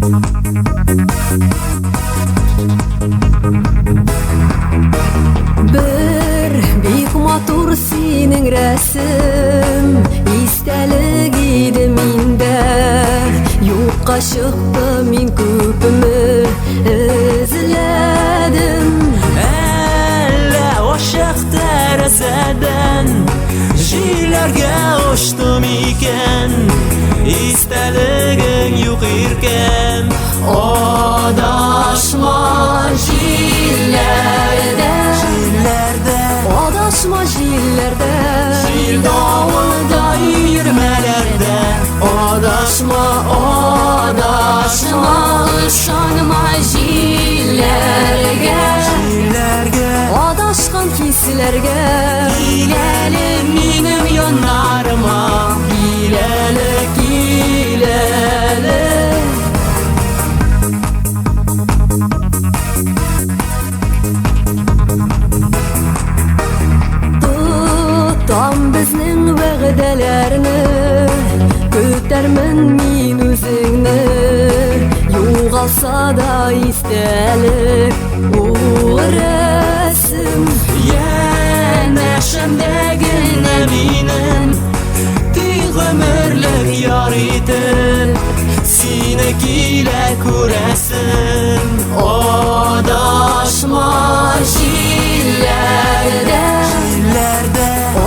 Bir büyük motor senin resim İstelik idi minde Yokka çıktı min köpümü izledim Elle oşaq terazeden Jilerge uçtum iken İsteligin yok irken Adaşma jillerde Adaşma jillerde Jil davulda yürmelerde Adaşma ışanma jillerge Adaşkan kisilerge Gilelim benim yollarıma Gilelik Tutam bizning və'dələrini Götərmən min özünü Yoğalsa da istelik o resim Yanaşımdagina benim Tek ömürlük yar etib Senikile ko'rasin Adaşma jillerde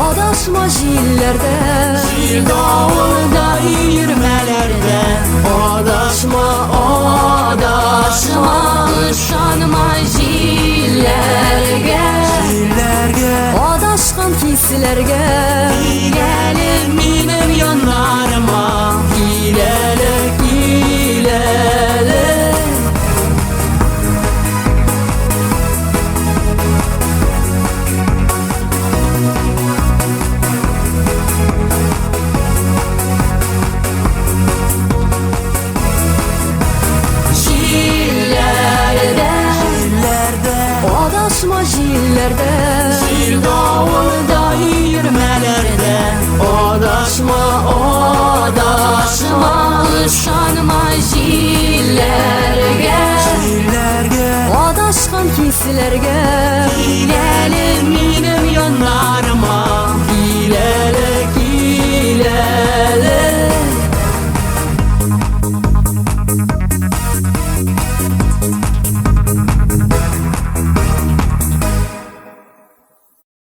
Adaşma jillerde Jil davulda yürmelerde Adaşma ışanma jillerge Adaşkan kisilerge Gilelim benim yollarıma Gilelik Adaşma jillerde Jil davulda yürmelerde Adaşma ışanma jillerge Adaşkan kisilerge Gilelim benim yollarıma